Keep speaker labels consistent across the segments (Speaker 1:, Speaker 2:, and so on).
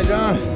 Speaker 1: Hey, John.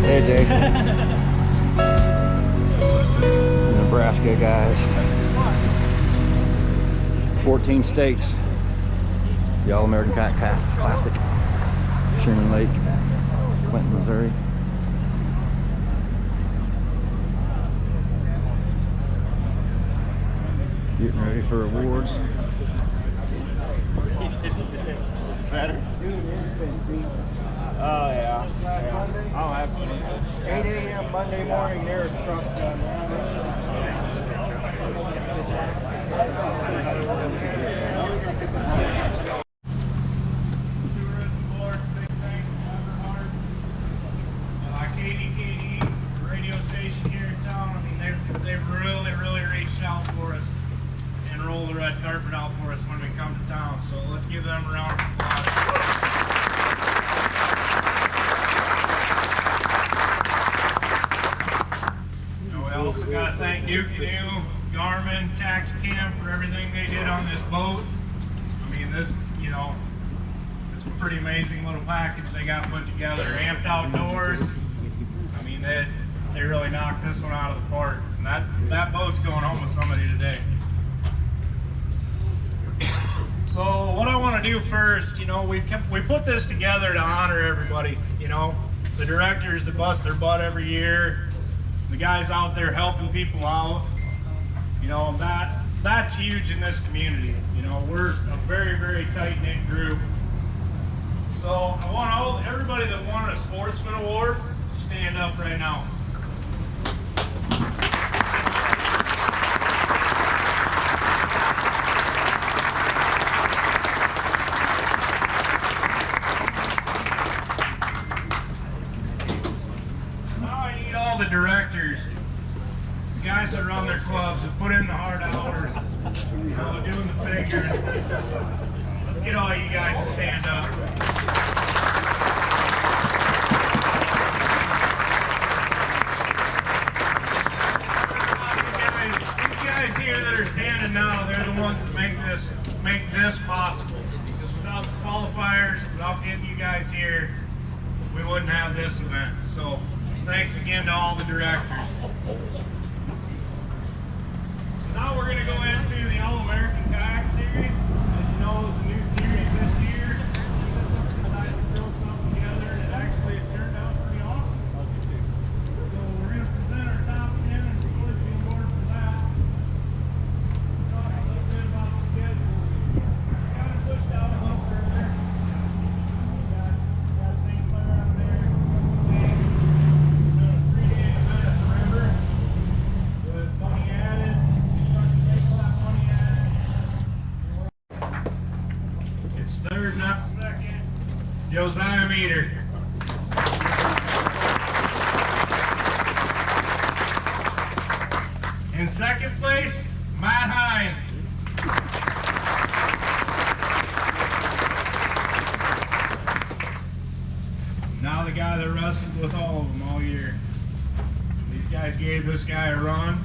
Speaker 1: Hey, Jake. Nebraska guys. 14 states. The All American Kayak Classic. Sherman Lake, Clinton, Missouri. Getting ready for awards.
Speaker 2: Better? Oh, yeah. I'll have to.
Speaker 3: 8 a.m. Monday morning, there's trucks down there.
Speaker 2: Big thanks to Everhart, KDKD, radio station here in town. I mean, they've really reached out for us and rolled the red carpet out for us when we come to town. So let's give them a round of applause. We also got to thank Duke Canoe, Garmin, Taxicam for everything they did on this boat. I mean, this, you know, it's a pretty amazing little package they got put together. Amped Outdoors. I mean, they really knocked this one out of the park. And that boat's going home with somebody today. So what I want to do first, you know, we put this together to honor everybody. You know, the directors that bust their butt every year. The guys out there helping people out, you know, that's huge in this community. You know, we're a very tight-knit group. So I want everybody that won a Sportsman Award to stand up right now. The directors, the guys that run their clubs, that put in the hard hours, you know, doing the figure. Let's get all you guys to stand up. These guys here that are standing now, they're the ones that make this possible. Because without the qualifiers, without getting you guys here, we wouldn't have this event. So thanks again to all the directors. Now we're going to go into the All American Kayak Series. As you know, it's a new series this year. We decided to throw something together, and actually it turned out pretty awesome. So we're going to present our top 10 and we're going to be awarded for that. Talk a little bit about the schedule. We kind of pushed out a little further. We got St. Clair out there. Third, not second, Josiah Meter. In second place, Matt Hines. Now the guy that wrestled with all of them all year. These guys gave this guy a run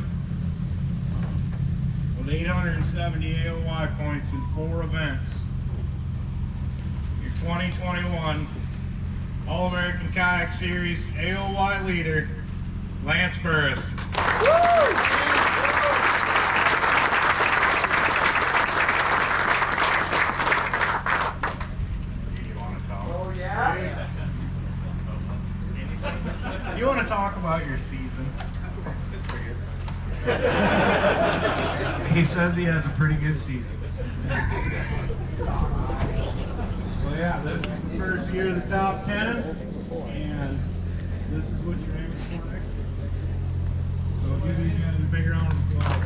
Speaker 2: with 870 AOY points in 4 events. 2021 All American Kayak Series AOY leader, Lance Burris. You want to talk about your season. He says he has a pretty good season. Well, yeah, this is the first year of the top 10, and this is what you're aiming for next year. So give these guys a big round of applause.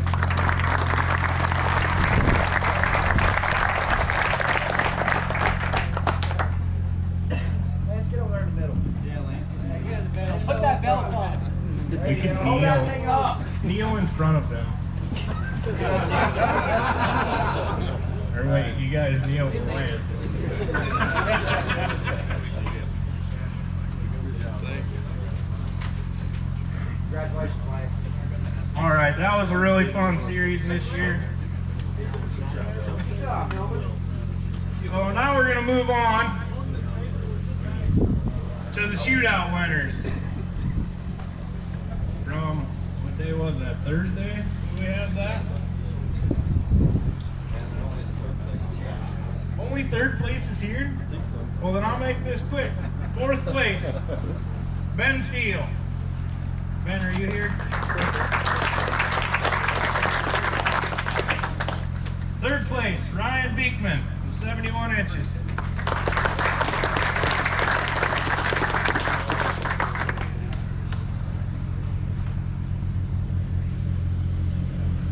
Speaker 3: Lance, get over there in the middle. Yeah, Lance. Get in the middle. Put that belt on.
Speaker 2: You can
Speaker 3: Hold that thing up.
Speaker 2: kneel in front of them. Or wait, you guys kneel for Lance.
Speaker 3: Congratulations, Lance.
Speaker 2: All right, that was a really fun series this year. So now we're going to move on to the shootout winners. From, what day was that, Thursday we had that? Only third place is here? I think so. Well, then I'll make this quick. Fourth place, Ben Steele. Ben, are you here? Third place, Ryan Beekman, 71 inches.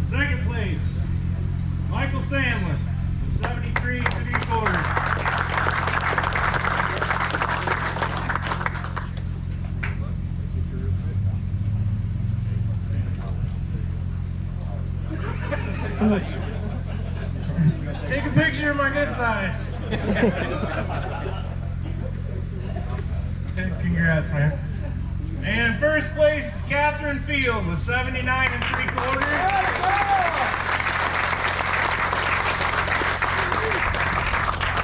Speaker 2: Second place, Michael Sandlin, 73 3/4. Take a picture of my good side. Congrats, man. And first place is Catherine Field with 79 3/4.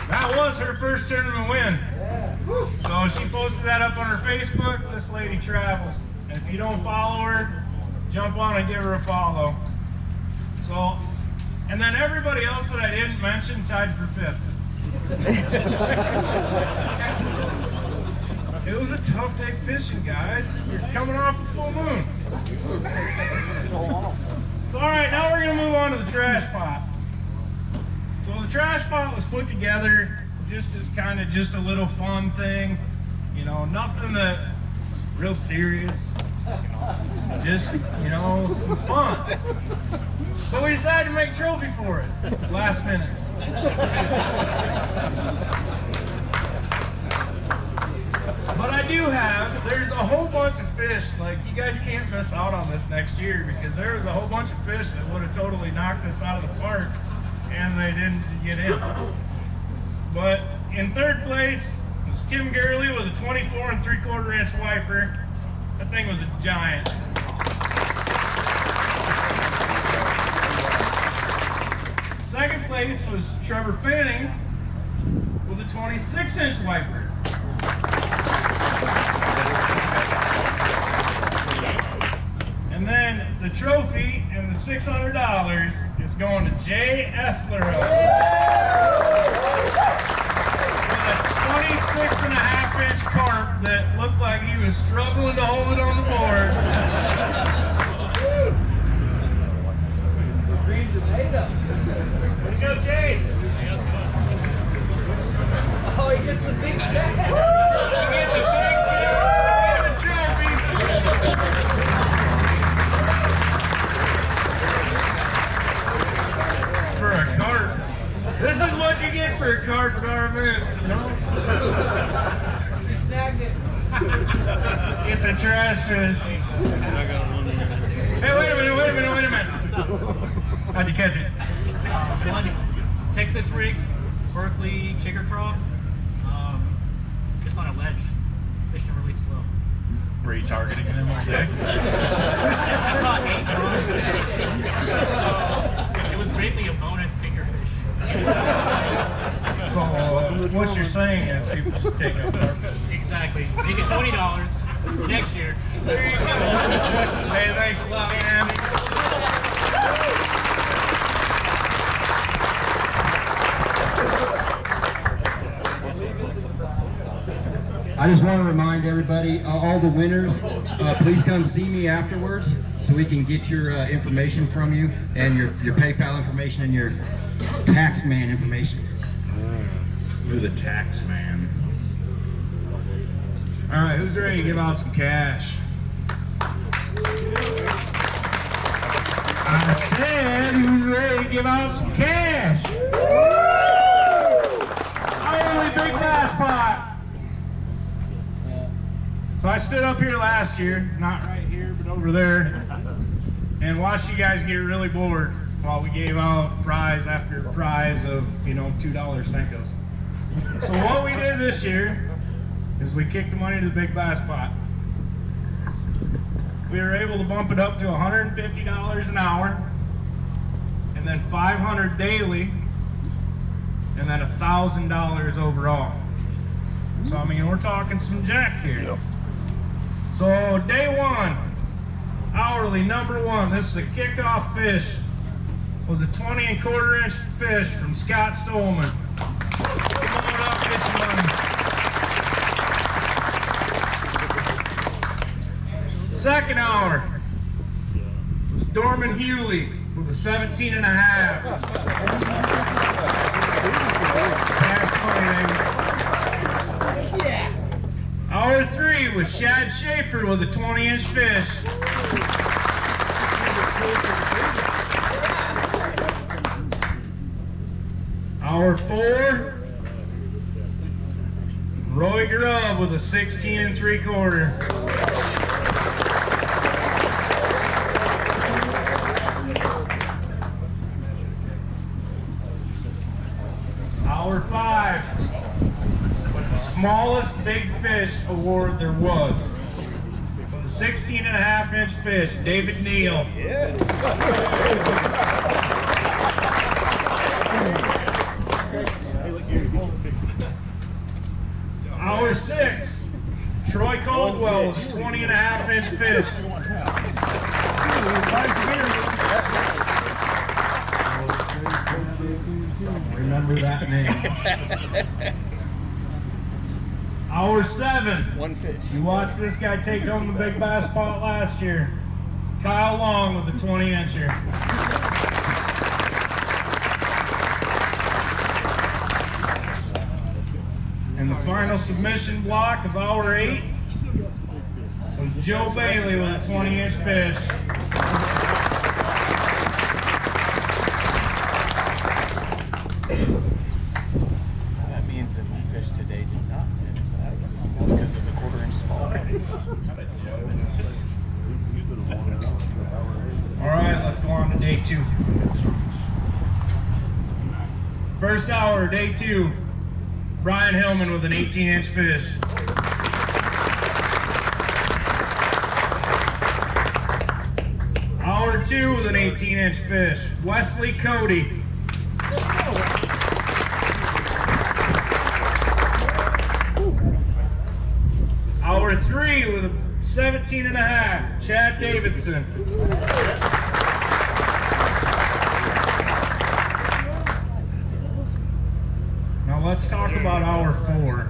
Speaker 2: That was her first tournament win. So she posted that up on her Facebook. This lady travels. And if you don't follow her, jump on and give her a follow. So, and then everybody else that I didn't mention tied for 5th. It was a tough day fishing, guys. You're coming off a full moon. So, all right, now we're going to move on to the trash pot. So the trash pot was put together just as kind of just a little fun thing. You know, nothing that real serious. Just, you know, some fun. But we decided to make a trophy for it last minute. But I do have, there's a whole bunch of fish, like you guys can't miss out on this next year because there was a whole bunch of fish that would have totally knocked us out of the park and they didn't get in. But in third place was Tim Gurley with a 24 3/4 inch wiper. That thing was a giant. Second place was Trevor Fanning with a 26 inch wiper. And then the trophy and the $600 is going to Jay Essler with a 26.5 inch carp that looked like he was struggling to hold it on the board.
Speaker 3: Dreams are made up. Way to go, James. Oh, he gets the big check.
Speaker 2: You get the big check and the trophy. For a carp. This is what you get for a carp at our events, you know?
Speaker 3: You snagged it.
Speaker 2: It's a trash fish. Hey, wait a minute. How'd you catch it?
Speaker 4: One Texas rig, Berkeley chicker craw, just on a ledge, fishing really slow.
Speaker 2: Were you targeting him all day?
Speaker 4: I caught 8 drum. So it was basically a bonus kicker fish.
Speaker 2: So what you're saying is people should take up our fish.
Speaker 4: Exactly. Make it $20 next year.
Speaker 2: There you go. Hey, thanks a lot, man.
Speaker 5: I just want to remind everybody, all the winners,
Speaker 3: please come see me afterwards so we can get your information from you and your PayPal information and your tax man information.
Speaker 2: You're the tax man. All right, who's ready to give out some cash? I said, who's ready to give out some cash? Only big bass pot. So I stood up here last year, not right here, but over there, and watched you guys get really bored while we gave out prize after prize of, you know, $2 Senkos. So what we did this year is we kicked the money to the big bass pot. We were able to bump it up to $150 an hour, and then $500 daily, and then $1,000 overall. So I mean, we're talking some jack here. So day one, hourly number one, this is a kickoff fish, was a 20 1/4 inch fish from Scott Stolman. Come on up, get your money. Second hour was Dorman Hewley with a 17 1/2. That's funny, baby. Hour three was Shad Schaefer with a 20 inch fish. Hour four, Roy Grubb with a 16 3/4. Hour five, the smallest big fish award there was. With a 16 1/2 inch fish, David Neal. Hour six, Troy Caldwell was 20 1/2 inch fish. Remember that name. Hour seven,
Speaker 3: One fish.
Speaker 2: you watched this guy take home the big bass pot last year. Kyle Long with a 20 incher. And the final submission block of hour 8 was Joe Bailey with a 20 inch fish.
Speaker 3: That means that my fish today did not win. So that was just because it was a 1/4 inch smaller.
Speaker 2: All right, let's go on to day 2. First hour, day 2, Brian Hillman with an 18 inch fish. Hour 2 with an 18 inch fish, Wesley Cody. Hour 3 with a 17 1/2, Chad Davidson. Now let's talk about hour 4.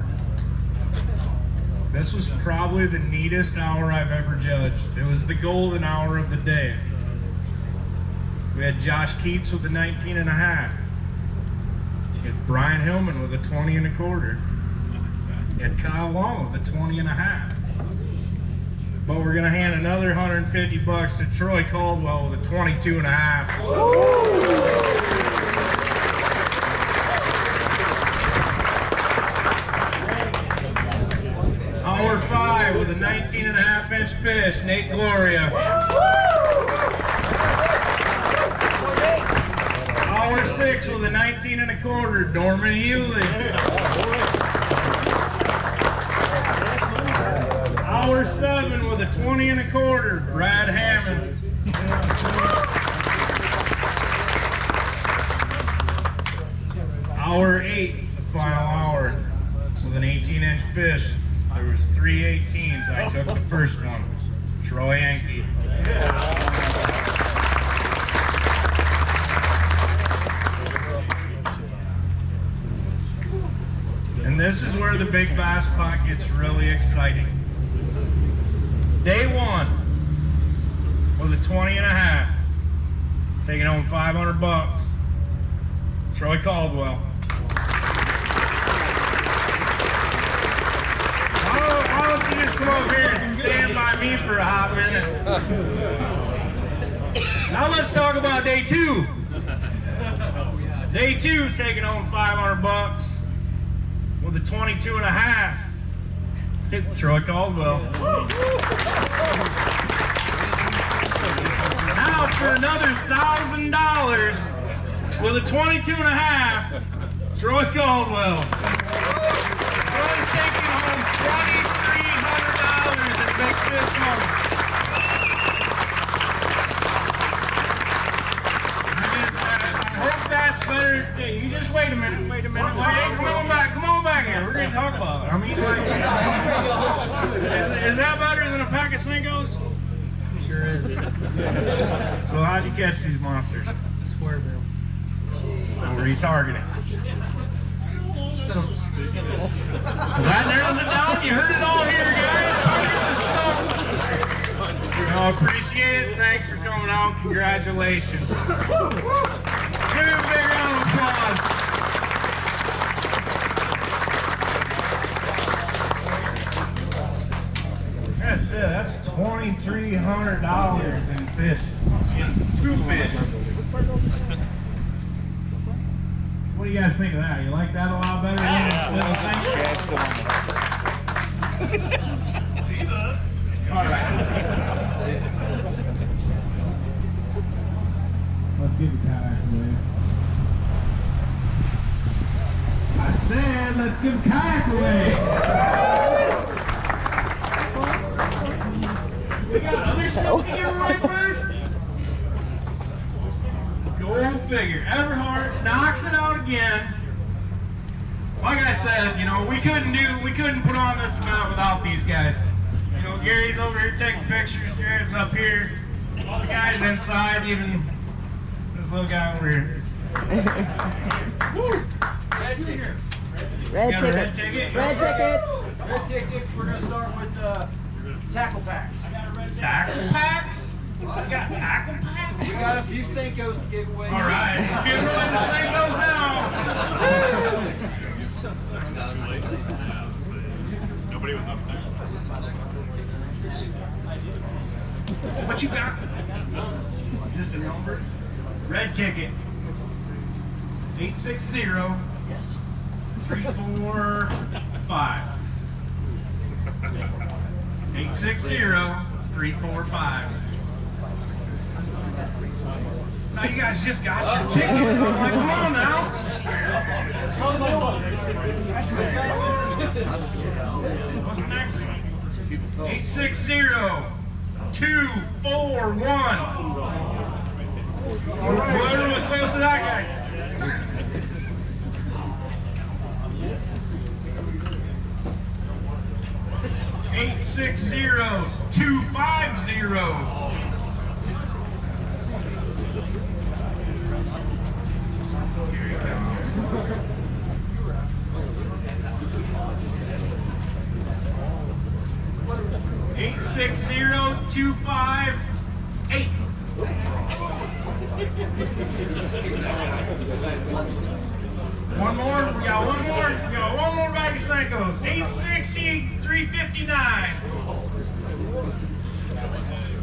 Speaker 2: This was probably the neatest hour I've ever judged. It was the golden hour of the day. We had Josh Keats with a 19 1/2. You had Brian Hillman with a 20 1/4. You had Kyle Long with a 20 1/2. But we're gonna hand another $150 to Troy Caldwell with a 22 1/2. Hour 5 with a 19 1/2 inch fish, Nate Gloria. Hour 6 with a 19 1/4, Dorman Hewley. Hour 7 with a 20 1/4, Brad Hammond. Hour 8, the final hour, with an 18 inch fish. There was 3 18s. I took the first one, Troy Yankee. And this is where the big bass pot gets really exciting. Day 1 with a 20 and a half. Taking home $500. Troy Caldwell. Why don't you just come over here and stand by me for a hot minute? Now let's talk about day 2. Day 2, taking home $500 with a 22 and a half. Troy Caldwell. Now for another $1,000 with a 22 and a half, Troy Caldwell. Troy's taking home $2,300 in big fish money. I hope that's better. You just wait a minute. Wait, come on back here. We're gonna talk about it. I mean, like, is that better than a pack of Sninkos? Sure is. So how'd you catch these monsters?
Speaker 4: Square bill.
Speaker 2: What were you targeting? That narrows it down. You heard it all here, guys. I appreciate it. Thanks for coming out. Congratulations. Give him a big round of applause. That's it. That's $2,300 in fish. In 2 fish. What do you guys think of that? You like that a lot better than this little thing? All right. Let's give the kayak away. I said, let's give the kayak away. We got other stuff to give away first. Go figure. Everhart knocks it out again. Like I said, you know, we couldn't put on this amount without these guys. You know, Gary's over here taking pictures, Jared's up here, all the guys inside, even this little guy over here. Woo! Red tickets.
Speaker 5: Red
Speaker 2: Got a
Speaker 5: tickets.
Speaker 2: red ticket?
Speaker 5: Red tickets.
Speaker 3: Red tickets, we're going to start with tackle packs.
Speaker 2: Tackle packs? We got tackle packs?
Speaker 3: We got a few Senkos to give away.
Speaker 2: All right, we're giving away the Senkos now.
Speaker 6: Nobody was up there.
Speaker 2: What you got? Just a number? Red ticket. 860. Yes. 345. 860-345. Now you guys just got your tickets. I'm like, come on now. What's next? 860-241. Whoever was close to that guy. 860-250. Here he comes. 860-258. One more? We got one more? We got one more bag of Senkos. 860-359.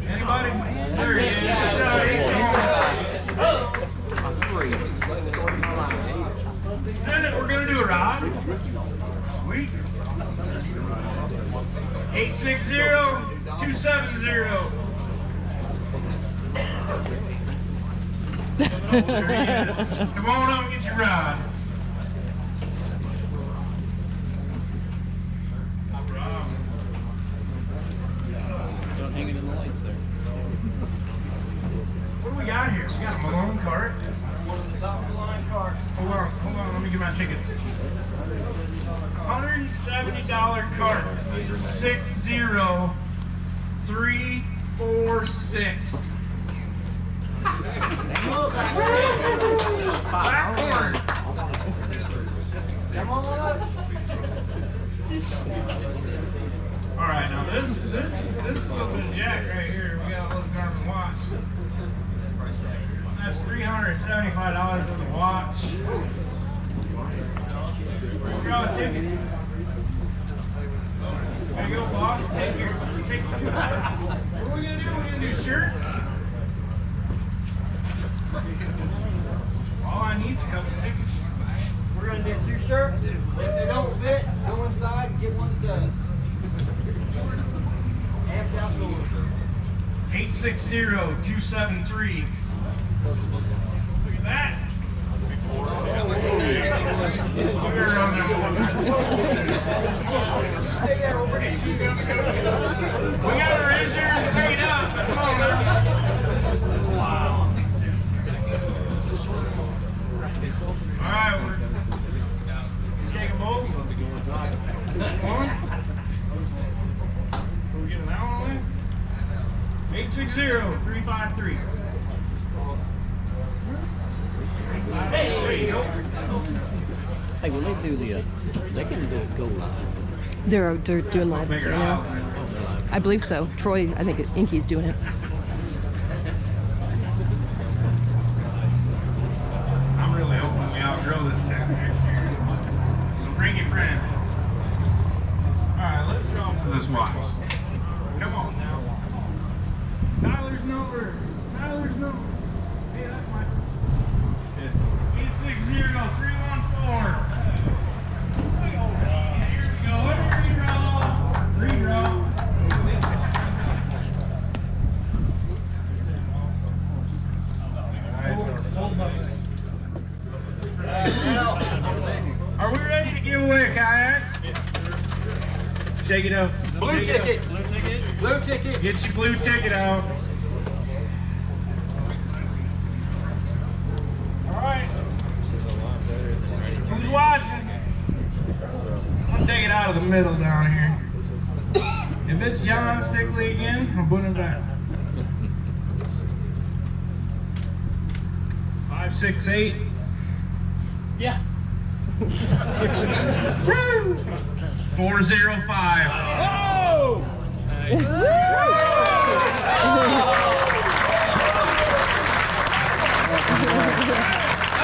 Speaker 2: Anybody? There he is. Then we're going to do a rod. Sweet. 860-270. There he is. Come on up and get your rod.
Speaker 4: Don't hang it in the lights there.
Speaker 2: What do we got here? We got a Malone cart.
Speaker 3: One of the top of the line cards.
Speaker 2: Hold on, let me get my tickets. $170 cart. 60346. Black corn.
Speaker 3: Come on up.
Speaker 2: All right, now this little bit of jack right here, we got a little Garmin watch. That's $375 for the watch. Draw a ticket. There you go, boss. Take your. What are we gonna do? We're gonna do shirts. All I need is a couple tickets.
Speaker 3: We're gonna do 2 shirts. If they don't fit, go inside and get one that does. Amped outdoors.
Speaker 2: 860-273. Look at that. We're on that one. We got our insurance paid up. Come on, man. Wow. All right, we're take a boat. One. So we're getting that one in. 860-353. There you go.
Speaker 5: Hey, when they do the, they can do it go live.
Speaker 7: They're doing live
Speaker 2: Bigger
Speaker 7: right now.
Speaker 2: house.
Speaker 7: I believe so. Troy, I think Inky's doing it.
Speaker 2: I'm really hoping we outgrow this tent next year. So bring your friends. Alright, let's go for this watch. Come on now. Tyler's number. Tyler's number. Hey, that's my 860-314. Here we go. Redraw. Are we ready to give away a kayak? Shake it up.
Speaker 3: Blue ticket. Blue ticket.
Speaker 2: Get your blue ticket out. Alright. Who's watching? I'll take it out of the middle down here. If it's John Stickley again, I'm putting it back. 568.
Speaker 4: Yes.
Speaker 2: 405.
Speaker 4: Oh!
Speaker 2: Let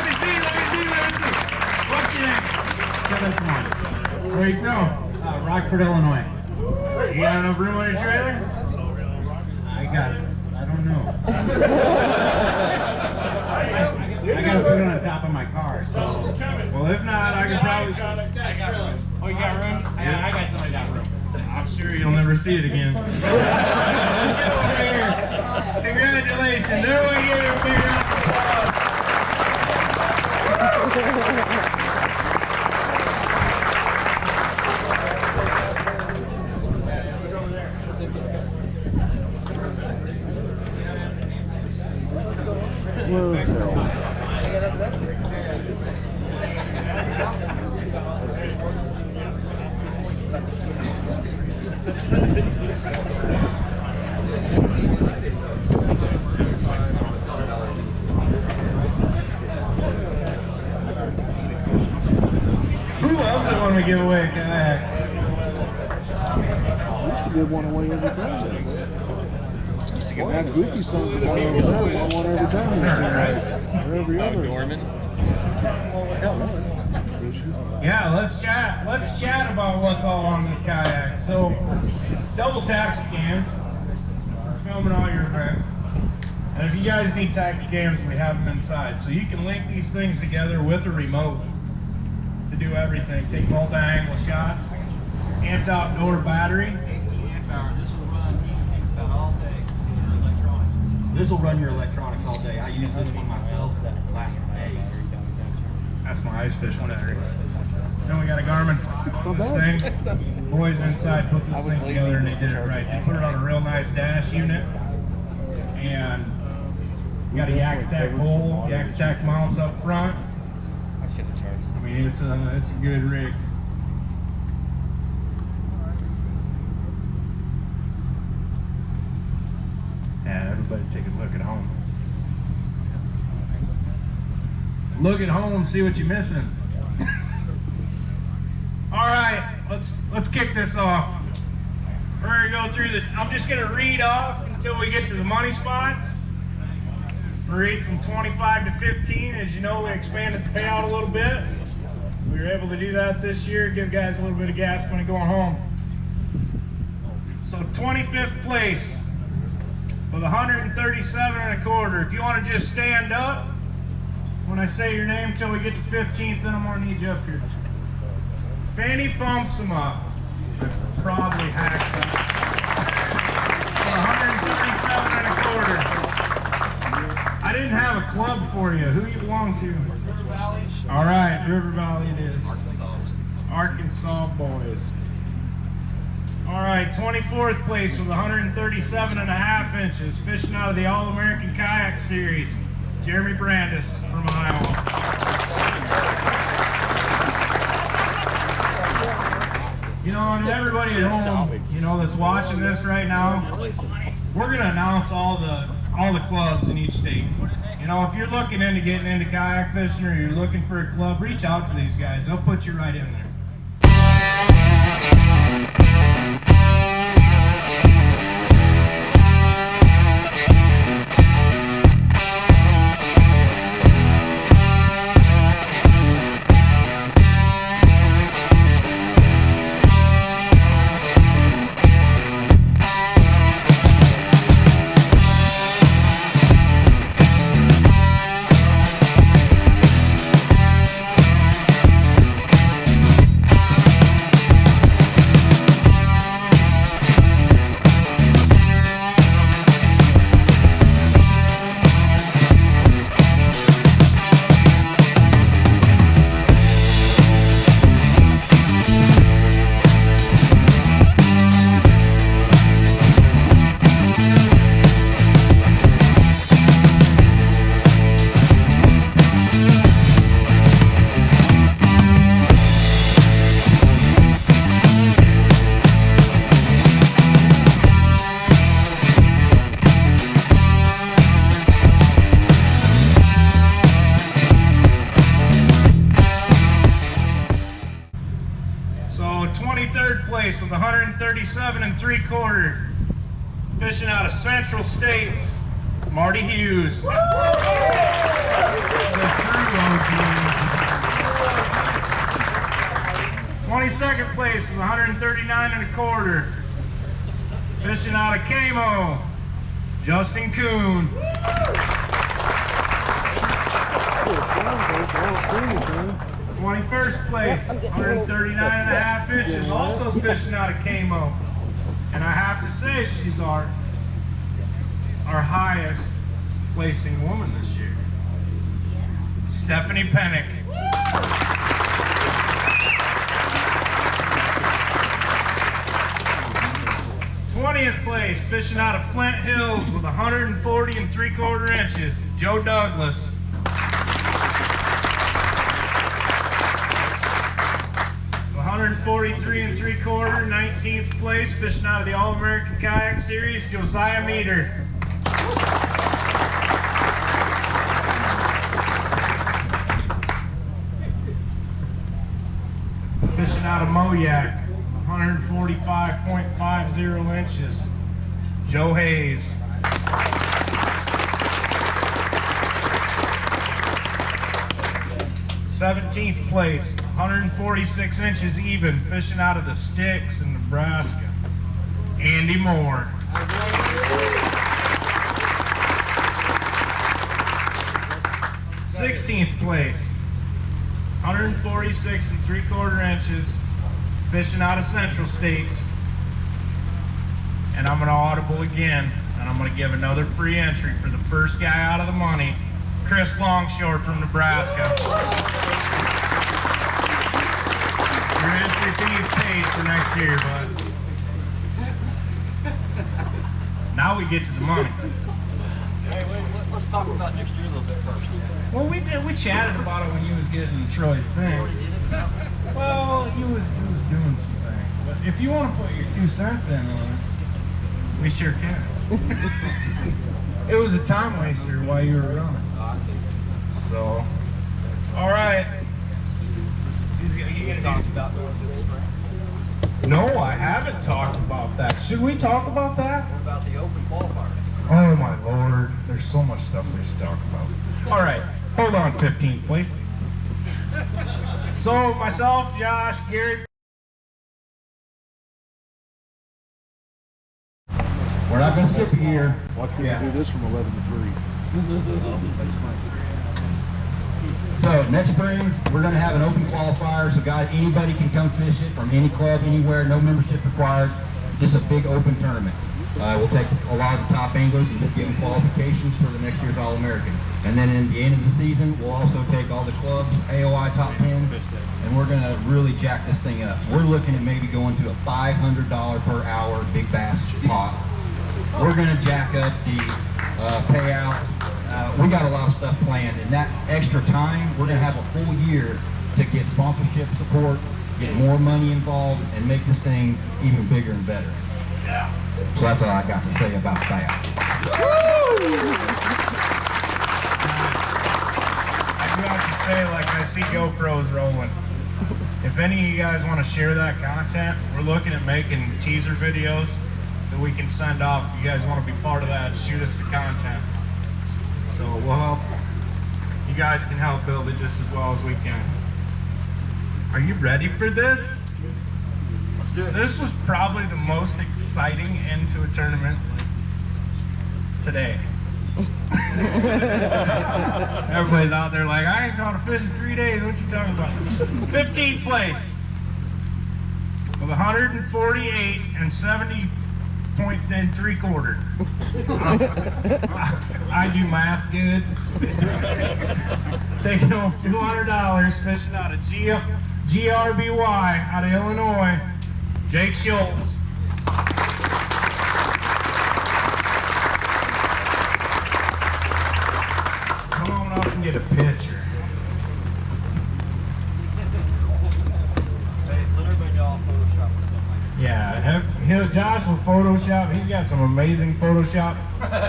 Speaker 2: me see. What's your name? Where you from?
Speaker 3: Rockford, Illinois.
Speaker 2: You got enough room on your trailer?
Speaker 3: I got it. I don't know. I gotta put it on the top of my car, so.
Speaker 2: Well, if not, I can probably.
Speaker 3: I got room. Oh, you got room? I got somebody got room.
Speaker 2: I'm sure you'll never see it again. Let's get over here. Congratulations. Everyone give her a big round of Who else would want to give away a kayak?
Speaker 1: Give one away every time. Well, that goofy son got over there, one every time. Or every other.
Speaker 2: Yeah, let's chat. Let's chat about what's all on this kayak. So, it's double tactic cams. We're filming all your events. And if you guys need tactic cams, we have them inside. So you can link these things together with a remote to do everything. Take multi-angle shots. Amped outdoor battery.
Speaker 3: 18 amp hour. This will run all day. Your electronics. This will run your electronics all day. I use this one myself. That lasts days.
Speaker 2: That's my ice fish battery. Then we got a Garmin. This thing. Boys inside put this thing together and they did it right. They put it on a real nice dash unit. And you got a Yak Attack pole, Yak Attack mounts up front.
Speaker 5: I should have charged.
Speaker 2: I mean, it's a good rig. Yeah, everybody take a look at home. Look at home, see what you're missing. All right, let's kick this off. We're gonna go through the, I'm just gonna read off until we get to the money spots. We'll read from 25 to 15. As you know, we expanded the payout a little bit. We were able to do that this year, give guys a little bit of gas money going home. So 25th place with 137 and a quarter. If you want to just stand up when I say your name until we get to 15th, then I'm gonna need you up here. Fanny pumps them up. Probably hacked up. 137 and a quarter. I didn't have a club for you. Who you belong to? River Valley. All right, River Valley it is. Arkansas boys. All right, 24th place with 137 and a half inches, fishing out of the All American Kayak Series, Jeremy Brandis from Iowa. You know, and everybody at home, you know, that's watching this right now, we're gonna announce all the clubs in each state. You know, if you're looking into getting into kayak fishing or you're looking for a club, reach out to these guys. They'll put you right in there. With 137 and 3/4, fishing out of Central States, Marty Hughes. 22nd place with 139 and a quarter, fishing out of Camo, Justin Kuhn. 21st place, 139 and a half inches, also fishing out of Camo. And I have to say, she's our highest placing woman this year. Stephanie Pennick. 20th place, fishing out of Flint Hills with 140 and 3/4 inches, Joe Douglas. 143 and 3/4, 19th place, fishing out of the All American Kayak Series, Josiah Meter. 145.50 inches, Joe Hayes. '17th place, 146 inches even, fishing out of the Sticks in Nebraska, Andy Moore. '16th place, 146 3/4 inches, fishing out of Central States. And I'm going to audible again, and I'm going to give another free entry for the first guy out of the money, Chris Longshore from Nebraska. Your entry fee's paid for next year, bud. Now we get to the money.
Speaker 8: Hey, let's talk about next year a little bit first.
Speaker 2: Well, we chatted about it when you was getting Troy's thing. Well, he was doing some things. But if you want to put your 2 cents in on it, we sure can. It was a time waster while you were running. So, all right. You gonna talk about those in the spring? No, I haven't talked about that. Should we talk about that?
Speaker 8: What about the open qualifier?
Speaker 2: Oh my lord, there's so much stuff we should talk about. All right, hold on, 15th place. So myself, Josh, Gary.
Speaker 3: We're not going to skip a year.
Speaker 1: Why can't you do this from 11 to 3?
Speaker 3: So next spring, we're going to have an open qualifier, so guys, anybody can come fish it from any club, anywhere, no membership required. Just a big open tournament. We'll take a lot of the top anglers and just give them qualifications for the next year's All American. And then in the end of the season, we'll also take all the clubs, AOI top 10s, and we're going to really jack this thing up. We're looking at maybe going to a $500 per hour big bass pot. We're going to jack up the payouts. We got a lot of stuff planned, and that extra time, we're going to have a full year to get sponsorship support, get more money involved, and make this thing even bigger and better. So that's all I got to say about that.
Speaker 2: I do have to say, like, I see GoPros rolling. If any of you guys want to share that content, we're looking at making teaser videos that we can send off. If you guys want to be part of that, shoot us the content. So we'll help. You guys can help build it just as well as we can. Are you ready for this?
Speaker 8: Let's do it.
Speaker 2: This was probably the most exciting end to a tournament today. Everybody's out there like, I ain't caught a fish in 3 days. What you talking about? 15th place with 148 and 70 points and 3/4. I do math good. Taking home $200, fishing out of GRBY out of Illinois, Jake Schultz. Come on up and get a picture.
Speaker 8: Hey, let everybody know I'll Photoshop or something.
Speaker 2: Yeah, Josh will Photoshop. He's got some amazing Photoshop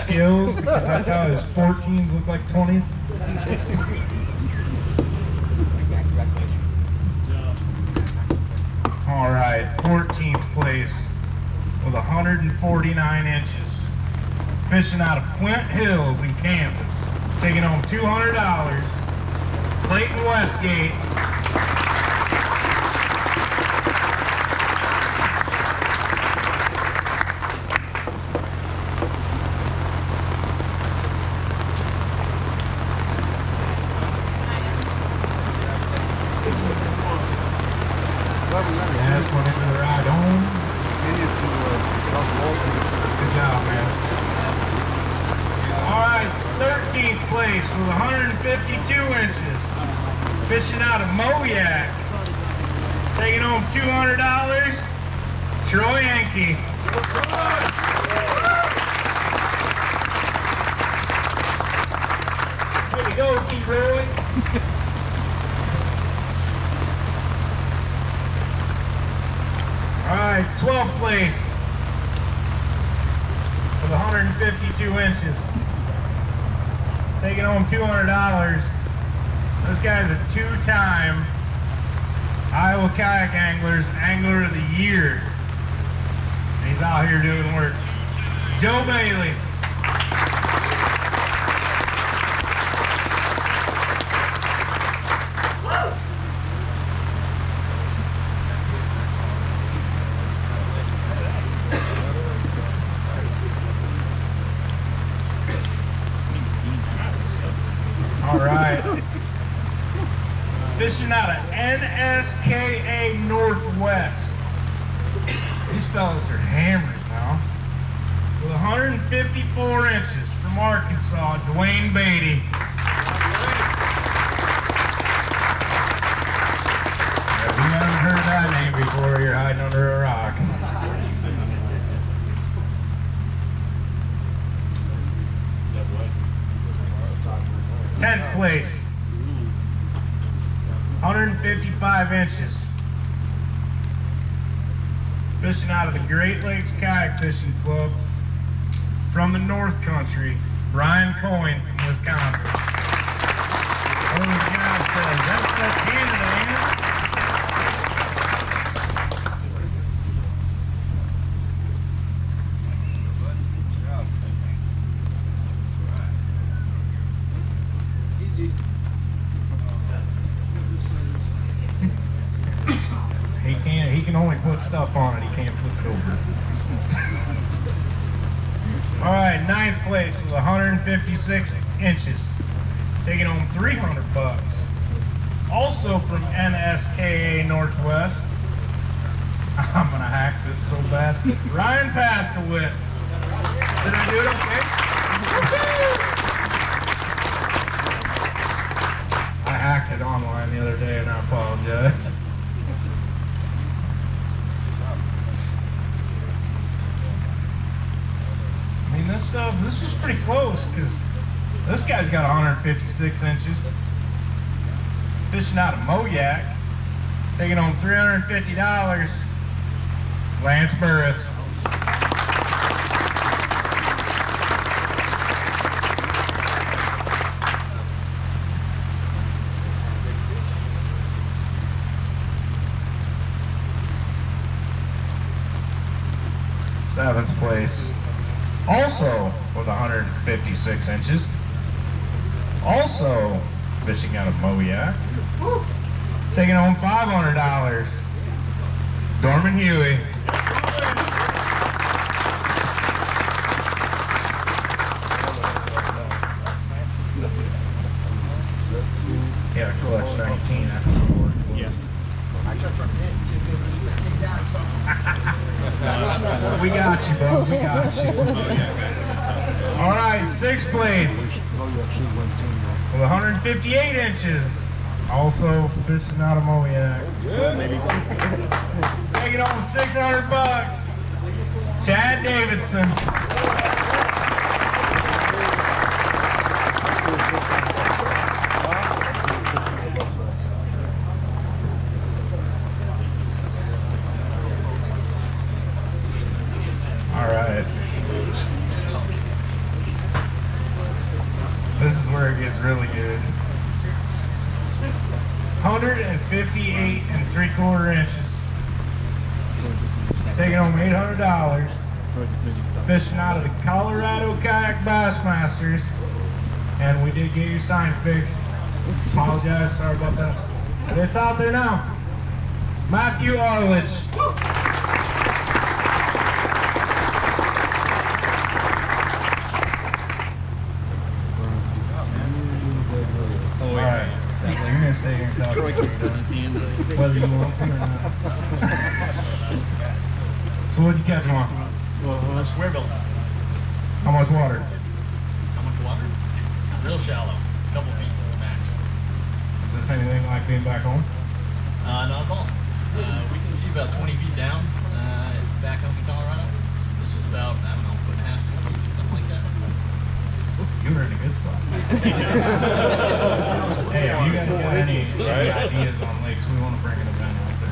Speaker 2: skills because that's how his 14s look like 20s. All right, 14th place with 149 inches. Fishing out of Flint Hills in Kansas. Taking home $200. Clayton Westgate. Yeah, that's one into the ride home. Good job, man. All right, 13th place with 152 inches. Fishing out of Moyak. Taking home $200. Troy Yankee. Way to go, T-Roy. Alright, 12th place with 152 inches. Taking home $200. This guy's a two-time Iowa Kayak Anglers Angler of the Year. And he's out here doing work. Joe Bailey. All right. Fishing out of NSKA Northwest. These fellas are hammering now. With 154 inches from Arkansas, Dwayne Beatty. If you haven't heard that name before, you're hiding under a rock. Tenth place, 155 inches. Fishing out of the Great Lakes Kayak Fishing Club from the North Country, Brian Coyne from Wisconsin. Holy cow, that's Canada, ain't it? can only put stuff on it, he can't flip it over. All right, 9th place with 156 inches. Taking home $300. Also from NSKA Northwest. I'm gonna hack this so bad. Ryan Paskowitz. Did I do it okay? I hacked it online the other day and I apologize. I mean, this is pretty close because this guy's got 156 inches. Fishing out of Moyak. Taking home $350. Lance Burris. Seventh place, also with 156 inches. Also fishing out of Moyak. Taking home $500. Dorman Huey. Yeah, clutch 19 after the board. Yeah. We got you, bud. We got you. All right, 6th place with 158 inches. Also fishing out of Moyak. Taking home $600. Chad Davidson. All right. This is where it gets really good. 158 3/4 inches. Taking home $800. Fishing out of the Colorado Kayak Bassmasters. And we did get your sign fixed. Apologize, sorry about that. But it's out there now. Matthew Arledge. Alright. You're gonna stay here and talk to whether you want to or not. So what'd you catch them on?
Speaker 4: Square bill.
Speaker 2: How much water?
Speaker 4: How much water? Real shallow. Couple feet max.
Speaker 2: Is this anything like being back home?
Speaker 4: Not at all. We can see about 20 feet down back home in Colorado. This is about, I don't know, 1.5 feet, something like that.
Speaker 2: You were in a good spot. Hey, if you guys got any ideas on lakes, we want to bring an event out there.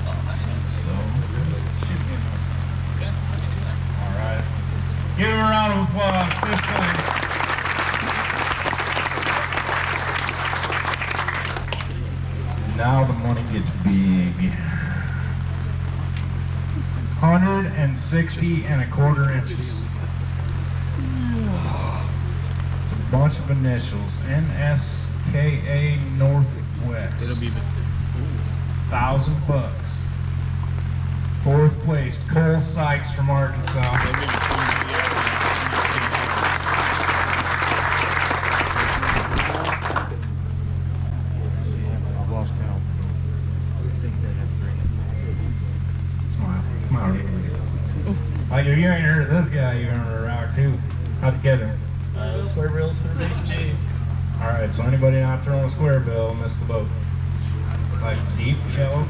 Speaker 4: Oh, nice.
Speaker 2: So, shoot me a message.
Speaker 4: Okay, I can do that.
Speaker 2: All right. Give him a round of applause. 5th place. Now the money gets big. 160 1/4 inches. It's a bunch of initials. NSKA Northwest.
Speaker 6: It'll be
Speaker 2: $1,000. 4th place, Cole Sykes from Arkansas.
Speaker 1: I've lost count.
Speaker 2: Smile. Like if you ain't heard of this guy, you heard of rock too. How'd you catch him?
Speaker 4: Square reels for the J.
Speaker 2: Alright, so anybody not throwing a square bill missed the boat. Like deep, shallow?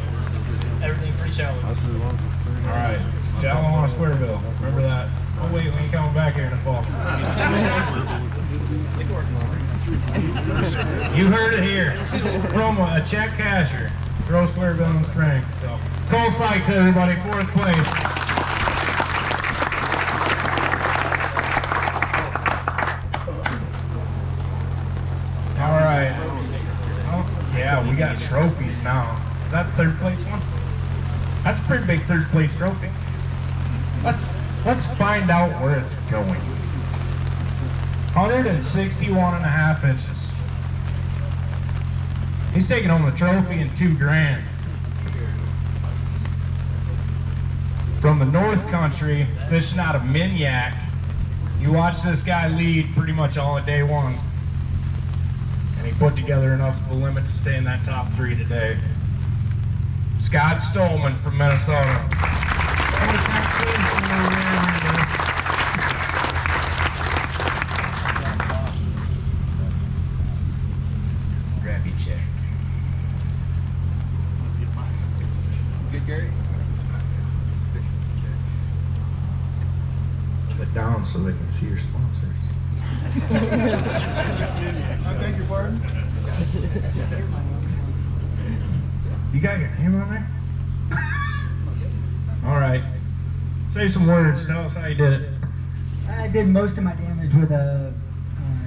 Speaker 4: Everything pretty shallow.
Speaker 2: Alright, shallow on a square bill. Remember that. Oh wait, we ain't coming back here in the fall. You heard it here. From a check casher. Throw a square bill in the spring. So Cole Sykes, everybody, 4th place. Alright. Oh, yeah, we got trophies now. Is that the 3rd place one? That's a pretty big 3rd place trophy. Let's find out where it's going. 161 1/2 inches. He's taking home the trophy and $2 grand. from the North Country, fishing out of Minyak. You watch this guy lead pretty much all of day one. And he put together enough of a limit to stay in that top 3 today. Scott Stolman from Minnesota. Grab your check.
Speaker 5: Good, Gary?
Speaker 2: Put it down so they can see your sponsors.
Speaker 1: I beg your pardon?
Speaker 2: You got your name on there? All right. Say some words. Tell us how you did it.
Speaker 9: I did most of my damage with a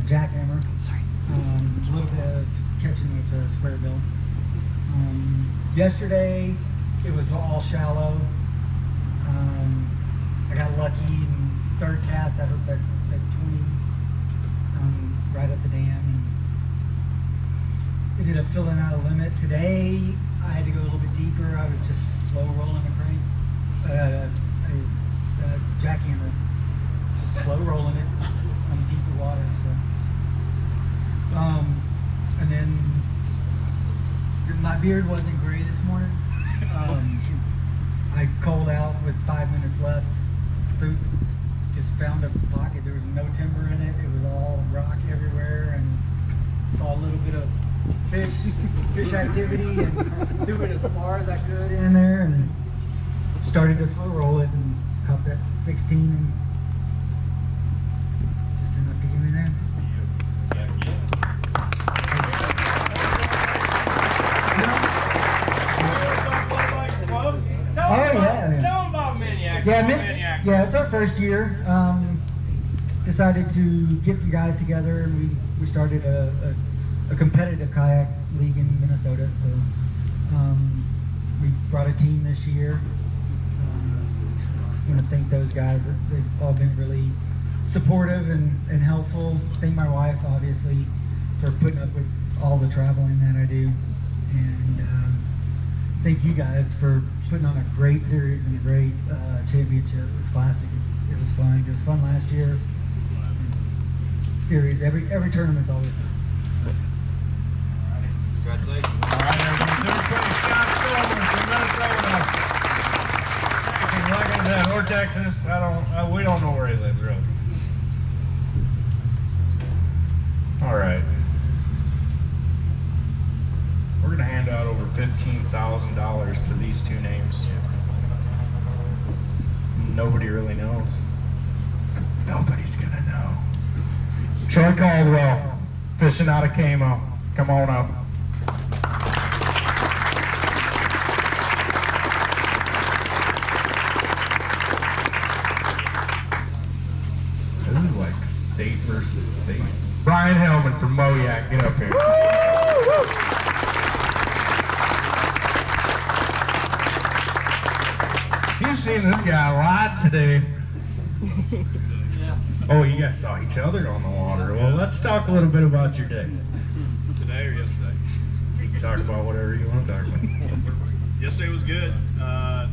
Speaker 9: jackhammer.
Speaker 7: Sorry.
Speaker 9: A little bit of catching with a square bill. Yesterday, it was all shallow. I got lucky in third cast. I hooked at 20 right at the dam. And ended up filling out a limit. Today, I had to go a little bit deeper. I was just slow rolling a crank, a jackhammer, just slow rolling it on deeper water. So, and then my beard wasn't gray this morning. I called out with 5 minutes left. Just found a pocket. There was no timber in it. It was all rock everywhere, and saw a little bit of fish activity, and threw it as far as I could in there, and started to slow roll it, and caught that 16, and just enough to get me there.
Speaker 2: Tell them about Minyak.
Speaker 9: Yeah, it's our first year. Decided to get some guys together, and we started a competitive kayak league in Minnesota. So we brought a team this year. I want to thank those guys. They've all been really supportive and helpful. Thank my wife, obviously, for putting up with all the traveling that I do. And thank you guys for putting on a great series and a great championship. It was classic. It was fun. It was fun last year. Series, every tournament's always nice.
Speaker 8: Congratulations.
Speaker 2: All right, everybody. Third place, Scott Stolman from Minnesota. Second, like I said, or Texas. We don't know where he lives, really. All right. We're going to hand out over $15,000 to these 2 names. Nobody really knows. Nobody's going to know. Troy Caldwell, fishing out of Camo. Come on up. This is like state versus state. Brian Hellman from Moyak, get up here. You've seen this guy a lot today. Oh, you guys saw each other on the water. Well, let's talk a little bit about your day.
Speaker 6: Today or yesterday?
Speaker 2: You can talk about whatever you want to talk about.
Speaker 6: Yesterday was good. Caught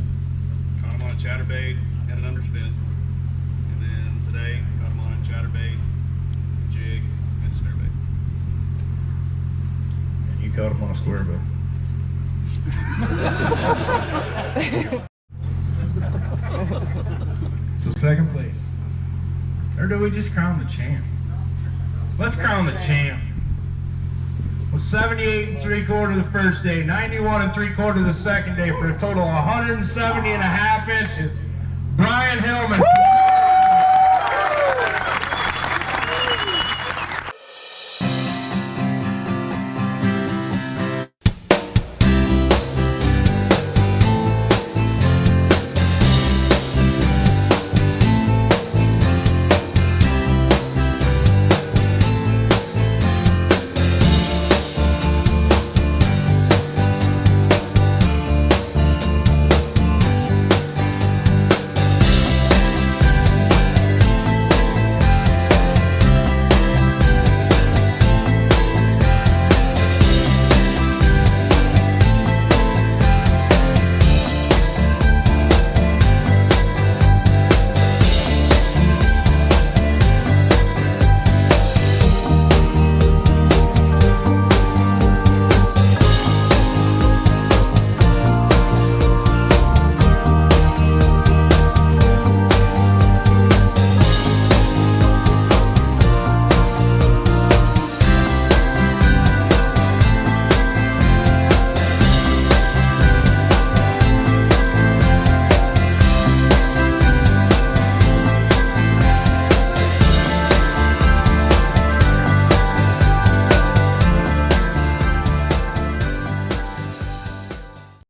Speaker 6: him on a chatterbait, had an underspin. And then today, caught him on a chatterbait, jig, and spinnerbait.
Speaker 2: And you caught him on a square bill. So second place. Or do we just crown the champ? Let's crown the champ. Well, 78 3/4 the first day, 91 3/4 the second day, for a total of 170.5 inches. Brian Hellman.